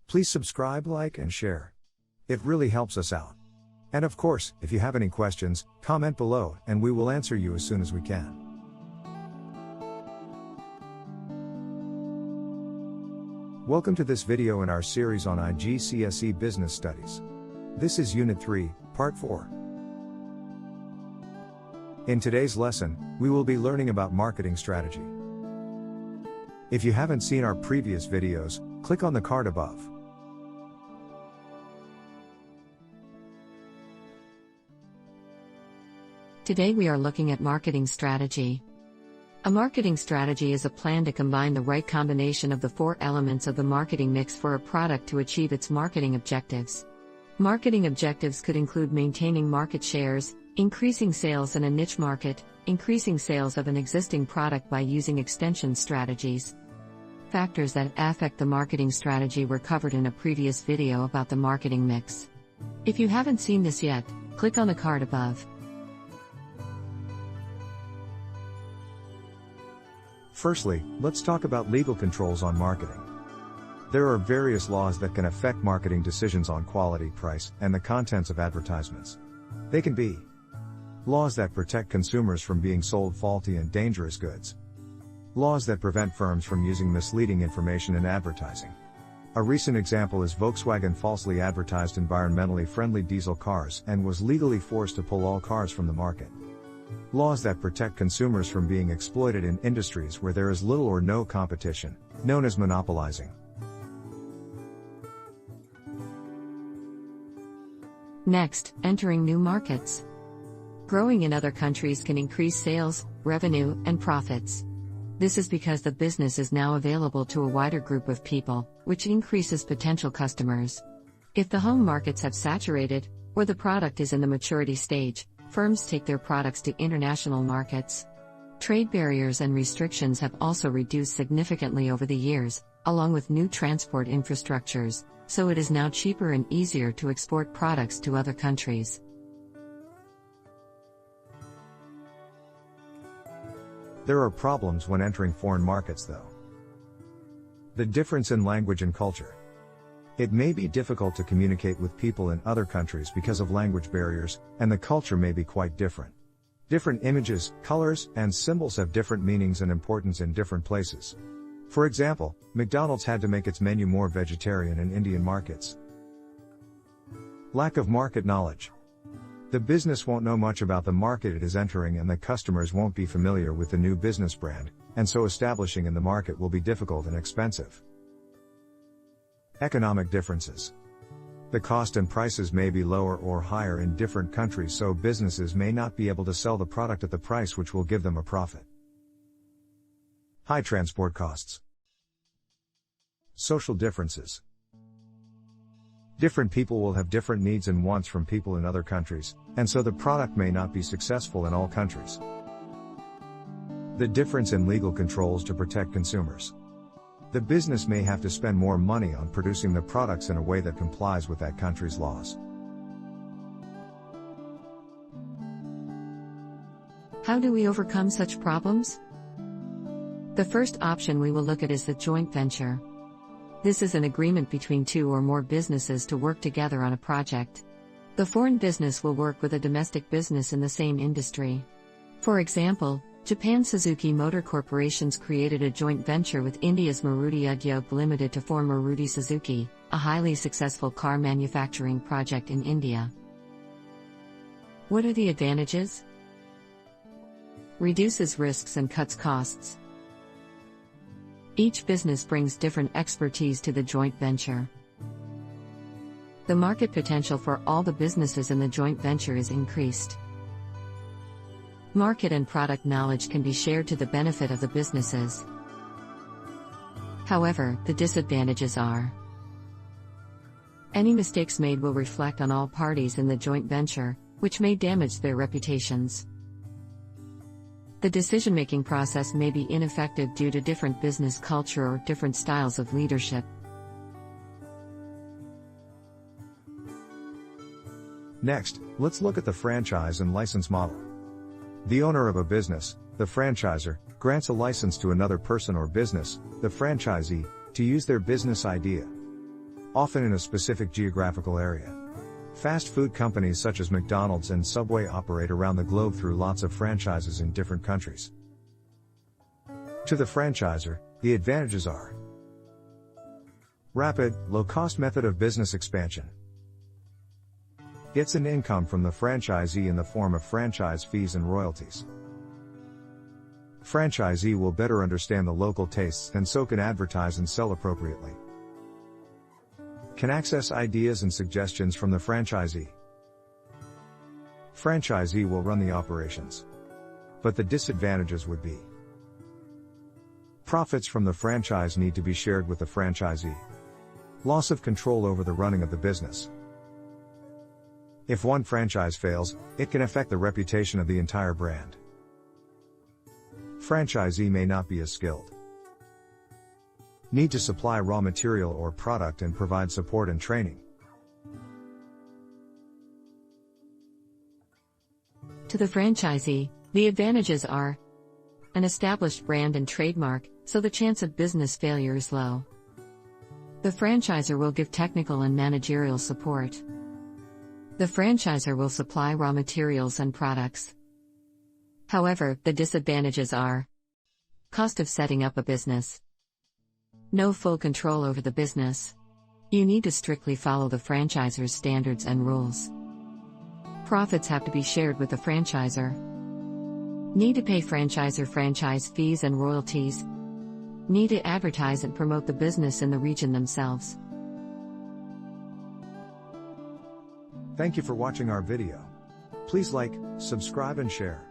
Please subscribe, like, and share. It really helps us out. And of course, if you have any questions, comment below, and we will answer you as soon as we can. Welcome to this video in our series on IGCSE Business Studies. This is Unit 3, Part 4. In today's lesson, we will be learning about marketing strategy. If you haven't seen our previous videos, click on the card above. Today we are looking at marketing strategy. A marketing strategy is a plan to combine the right combination of the four elements of the marketing mix for a product to achieve its marketing objectives. Marketing objectives could include maintaining market shares, increasing sales in a niche market, increasing sales of an existing product by using extension strategies. Factors that affect the marketing strategy were covered in a previous video about the marketing mix. If you haven't seen this yet, click on the card above. Firstly, let's talk about legal controls on marketing. There are various laws that can affect marketing decisions on quality, price, and the contents of advertisements. They can be laws that protect consumers from being sold faulty and dangerous goods. Laws that prevent firms from using misleading information in advertising. A recent example is Volkswagen falsely advertised environmentally friendly diesel cars and was legally forced to pull all cars from the market. Laws that protect consumers from being exploited in industries where there is little or no competition, known as monopolizing. Next, entering new markets. Growing in other countries can increase sales, revenue, and profits. This is because the business is now available to a wider group of people, which increases potential customers. If the home markets have saturated, or the product is in the maturity stage, firms take their products to international markets. Trade barriers and restrictions have also reduced significantly over the years, along with new transport infrastructures, so it is now cheaper and easier to export products to other countries. There are problems when entering foreign markets though. The difference in language and culture. It may be difficult to communicate with people in other countries because of language barriers, and the culture may be quite different. Different images, colors, and symbols have different meanings and importance in different places. For example, McDonald's had to make its menu more vegetarian in Indian markets. Lack of market knowledge. The business won't know much about the market it is entering, and the customers won't be familiar with the new business brand, and so establishing in the market will be difficult and expensive. Economic differences. The cost and prices may be lower or higher in different countries, so businesses may not be able to sell the product at the price which will give them a profit. High transport costs. Social differences. Different people will have different needs and wants from people in other countries, and so the product may not be successful in all countries. The difference in legal controls to protect consumers. The business may have to spend more money on producing the products in a way that complies with that country's laws. How do we overcome such problems? The first option we will look at is the joint venture. This is an agreement between two or more businesses to work together on a project. The foreign business will work with a domestic business in the same industry. For example, Japan Suzuki Motor Corporations created a joint venture with India's Maruti Udyog Limited to form Maruti Suzuki, a highly successful car manufacturing project in India. What are the advantages? Reduces risks and cuts costs. Each business brings different expertise to the joint venture. The market potential for all the businesses in the joint venture is increased. Market and product knowledge can be shared to the benefit of the businesses. However, the disadvantages are: any mistakes made will reflect on all parties in the joint venture, which may damage their reputations. The decision-making process may be ineffective due to different business culture or different styles of leadership. Next, let's look at the franchise and license model. The owner of a business, The franchisor grants a license to another person or business, the franchisee, to use their business idea, often in a specific geographical area. Fast food companies such as McDonald's and Subway operate around the globe through lots of franchises in different countries. To the franchisor, the advantages are: rapid, low-cost method of business expansion. Gets an income from the franchisee in the form of franchise fees and royalties. Franchisee will better understand the local tastes and so can advertise and sell appropriately. Can access ideas and suggestions from the franchisee. Franchisee will run the operations. But the disadvantages would be: profits from the franchise need to be shared with the franchisee. Loss of control over the running of the business. If one franchise fails, it can affect the reputation of the entire brand. Franchisee may not be as skilled. Need to supply raw material or product and provide support and training. To the franchisee, the advantages are: an established brand and trademark, so the chance of business failure is low. The franchisor will give technical and managerial support. The franchisor will supply raw materials and products. However, the disadvantages are: cost of setting up a business. No full control over the business. You need to strictly follow the franchisor's standards and rules. Profits have to be shared with the franchisor. Need to pay franchisor franchise fees and royalties. Need to advertise and promote the business in the region themselves. Thank you for watching our video. Please like, subscribe and share.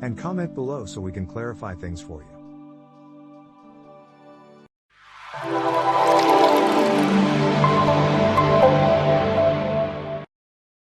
And comment below so we can clarify things for you.